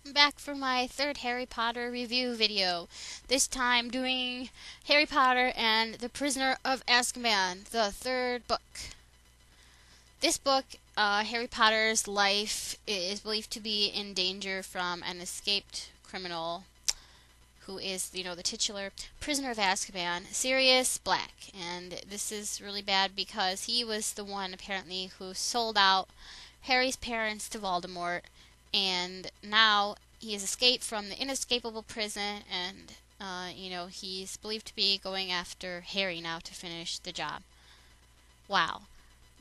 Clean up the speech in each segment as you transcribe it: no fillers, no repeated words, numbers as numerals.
I'm back for my third Harry Potter review video. This time doing Harry Potter and the Prisoner of Azkaban, the third book. This book, Harry Potter's life is believed to be in danger from an escaped criminal who is, the titular prisoner of Azkaban, Sirius Black. And this is really bad because he was the one, apparently, who sold out Harry's parents to Voldemort, and now he has escaped from the inescapable prison, and, he's believed to be going after Harry now to finish the job. Wow.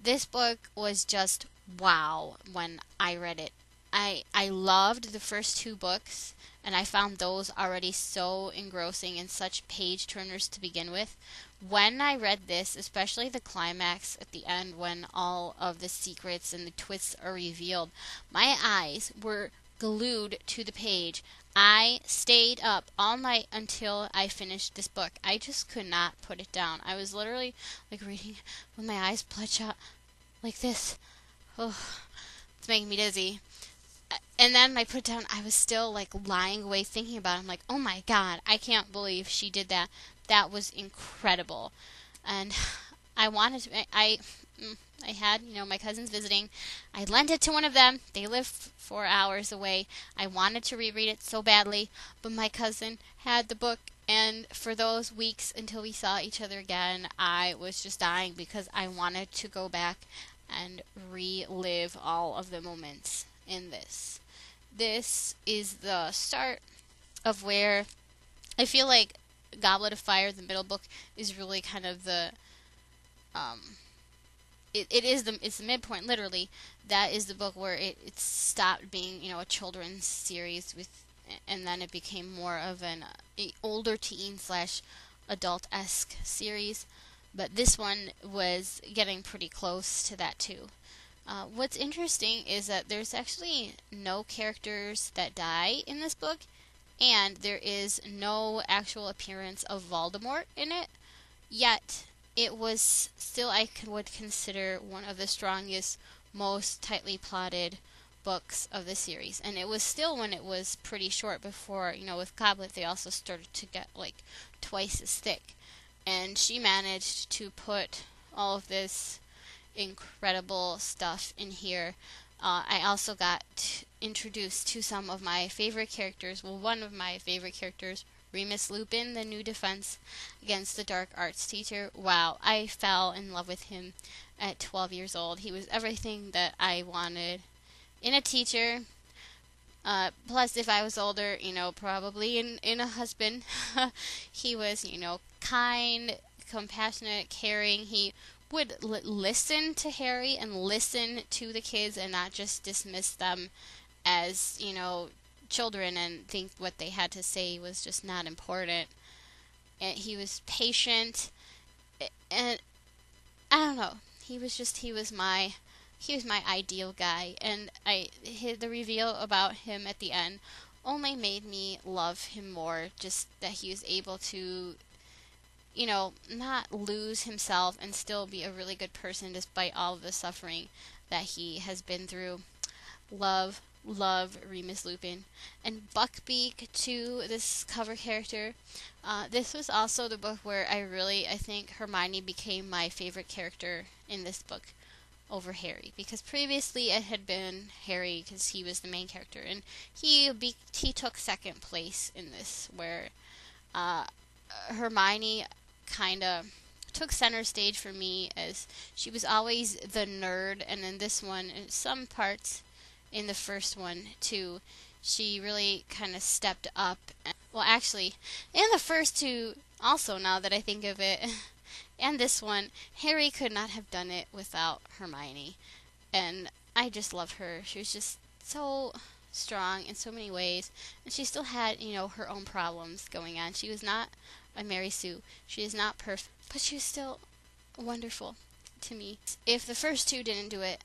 This book was just wow when I read it. I loved the first two books, and I found those already so engrossing and such page turners to begin with. When I read this, especially the climax at the end when all of the secrets and the twists are revealed, my eyes were glued to the page. I stayed up all night until I finished this book. I just could not put it down. I was literally reading with my eyes bloodshot like this. Oh, it's making me dizzy. And then I put it down. I was still lying awake thinking about it. I'm like, oh my god, I can't believe she did that. That was incredible. And I wanted to, I had, my cousins visiting. I lent it to one of them. They live 4 hours away. I wanted to reread it so badly, but my cousin had the book, and for those weeks until we saw each other again, I was just dying because I wanted to go back and relive all of the moments in this. This is the start of where I feel like Goblet of Fire, the middle book, is really kind of the it's the midpoint, literally. That is the book where it stopped being, a children's series and then it became more of an older teen / adult-esque series. But this one was getting pretty close to that too. What's interesting is that there's actually no characters that die in this book, and there is no actual appearance of Voldemort in it, yet it was still, would consider one of the strongest, most tightly plotted books of the series. And it was still when it was pretty short before, with Goblet they also started to get twice as thick. And she managed to put all of this incredible stuff in here. I also got introduced to some of my favorite characters. Well, one of my favorite characters, Remus Lupin, the new defense against the dark arts teacher. Wow, I fell in love with him at 12 years old. He was everything that I wanted in a teacher. Plus, if I was older, probably in a husband. He was, kind, compassionate, caring. He would listen to Harry and listen to the kids and not just dismiss them as, children and think what they had to say was just not important. And he was patient, and I don't know. He was my ideal guy, and the reveal about him at the end only made me love him more. Just that he was able to, not lose himself and still be a really good person despite all of the suffering that he has been through. Love Remus Lupin. And Buckbeak, too, this cover character. This was also the book where I think Hermione became my favorite character in this book over Harry, because previously it had been Harry because he was the main character, and he took second place in this, where Hermione kind of took center stage for me, as she was always the nerd, and in this one, in some parts in the first one too, she really kind of stepped up. Well, actually, in the first two also, now that I think of it, and this one, Harry could not have done it without Hermione, and I just love her. She was just so strong in so many ways, and she still had, her own problems going on. She was not a Mary Sue. She is not perfect, but she was still wonderful to me. If the first two didn't do it,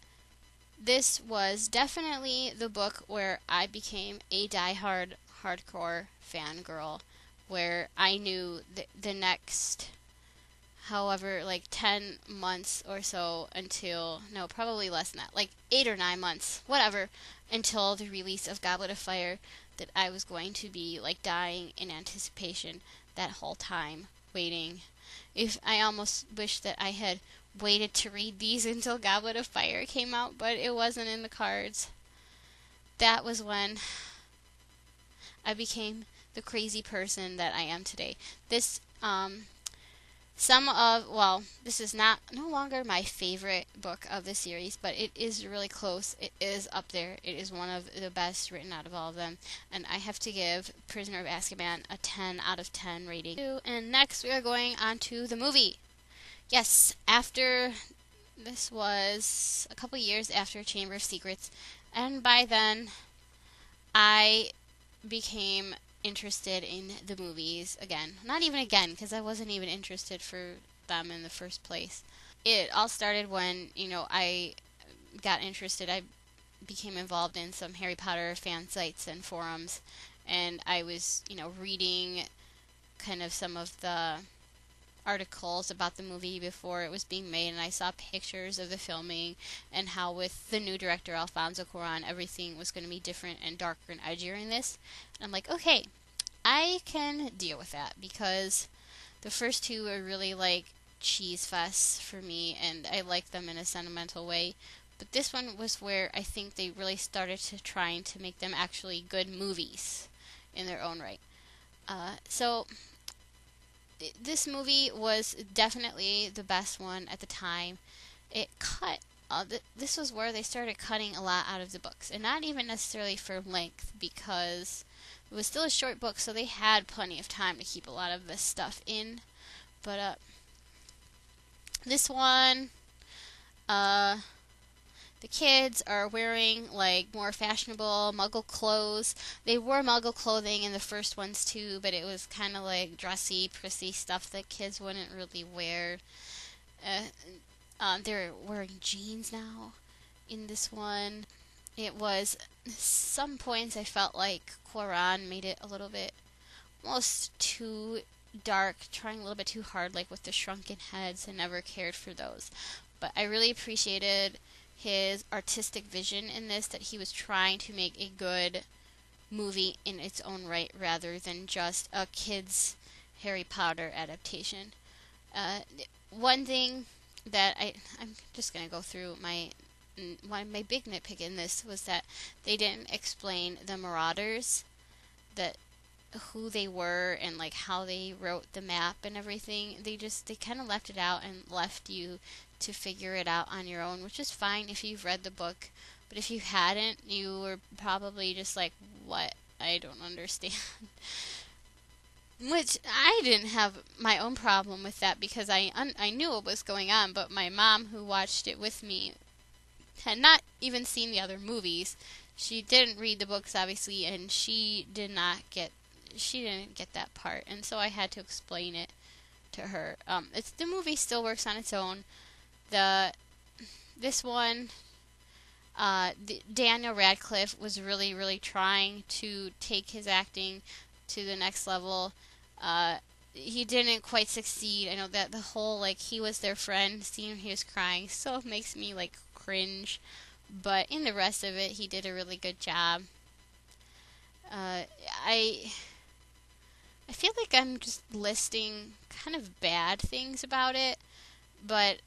this was definitely the book where I became a diehard, hardcore fangirl, where I knew the next however, like 10 months or so until, no, probably less than that, like 8 or 9 months, whatever, until the release of Goblet of Fire, that I was going to be like dying in anticipation that whole time waiting. If I almost wish that I had waited to read these until Goblet of Fire came out, but it wasn't in the cards. That was when I became the crazy person that I am today. This this is no longer my favorite book of the series, but it is really close. It is up there. It is one of the best written out of all of them, and I have to give Prisoner of Azkaban a 10 out of 10 rating. And next we are going on to the movie. Yes, this was a couple years after Chamber of Secrets, and by then I became interested in the movies again. Not even again, because I wasn't even interested for them in the first place. It all started when, I got interested. I became involved in some Harry Potter fan sites and forums, and I was, reading kind of some of the articles about the movie before it was being made, and I saw pictures of the filming and how with the new director Alfonso Cuarón everything was going to be different and darker and edgier in this. And I'm like, okay, I can deal with that, because the first two are really like cheese fests for me, and I like them in a sentimental way. But this one was where I think they really started to trying to make them actually good movies in their own right. So this movie was definitely the best one at the time. It cut. This was where they started cutting a lot out of the books, and not even necessarily for length, because it was still a short book, so they had plenty of time to keep a lot of this stuff in. But this one, the kids are wearing like more fashionable Muggle clothes. They wore Muggle clothing in the first ones too, but it was kind of like dressy, prissy stuff that kids wouldn't really wear. They're wearing jeans now in this one. It was, some points I felt like Cuarón made it a little bit almost too dark, trying a little bit too hard, like with the shrunken heads. I never cared for those. But I really appreciated his artistic vision in this, that he was trying to make a good movie in its own right rather than just a kid's Harry Potter adaptation. One thing that I'm just going to go through my big nitpick in this was that they didn't explain the Marauders, that who they were and like how they wrote the map and everything. They kind of left it out and left you to figure it out on your own, which is fine if you've read the book, but if you hadn't, you were probably just like, what? I don't understand. Which I didn't have my own problem with that, because I knew what was going on, but my mom, who watched it with me, had not even seen the other movies. She didn't read the books, obviously, and she didn't get that part, and so I had to explain it to her. The movie still works on its own. This one, Daniel Radcliffe was really, really trying to take his acting to the next level. He didn't quite succeed. I know that the whole, like, he was their friend, seeing he was crying, so it makes me, like, cringe. But in the rest of it, he did a really good job. I feel like I'm just listing kind of bad things about it, but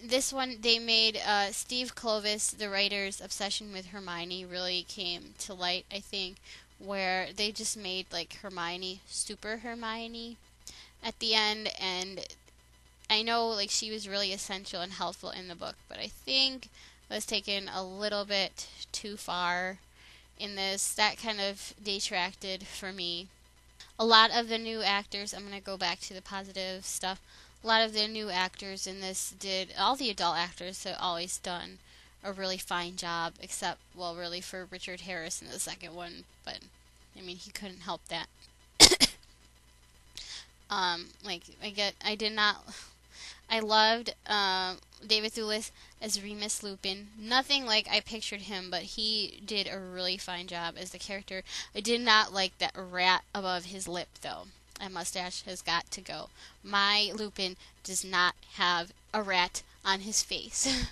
this one, they made Steve Clovis, the writer's obsession with Hermione, really came to light, I think, where they just made like Hermione super Hermione at the end. And I know like she was really essential and helpful in the book, but I think it was taken a little bit too far in this. That kind of detracted for me. A lot of the new actors, I'm going to go back to the positive stuff. A lot of the new actors in this all the adult actors have always done a really fine job, except, well, really for Richard Harris in the second one, but, I mean, he couldn't help that. I loved David Thewlis as Remus Lupin. Nothing like I pictured him, but he did a really fine job as the character. I did not like that rat above his lip, though. That mustache has got to go. My Lupin does not have a rat on his face.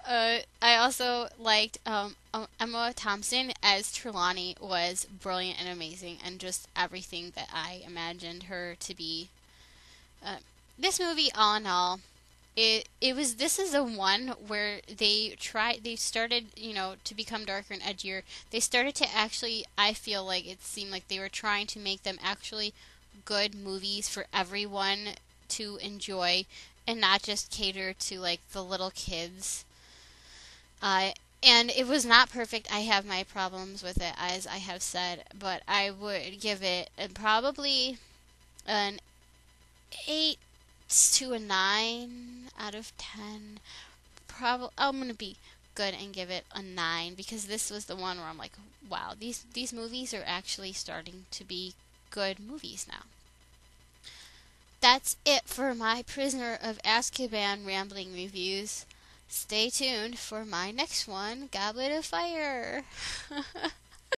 I also liked Emma Thompson as Trelawney was brilliant and amazing, and just everything that I imagined her to be. This movie, all in all, it was this is the one where they started, to become darker and edgier. They started to actually, I feel like it seemed like they were trying to make them actually good movies for everyone to enjoy, and not just cater to like the little kids. And it was not perfect. I have my problems with it, as I have said, but I would give it probably an 8 to a 9 out of 10. Probably I'm gonna be good and give it a 9, because this was the one where I'm like, wow, these movies are actually starting to be good movies now. That's it for my Prisoner of Azkaban rambling reviews. Stay tuned for my next one, Goblet of Fire.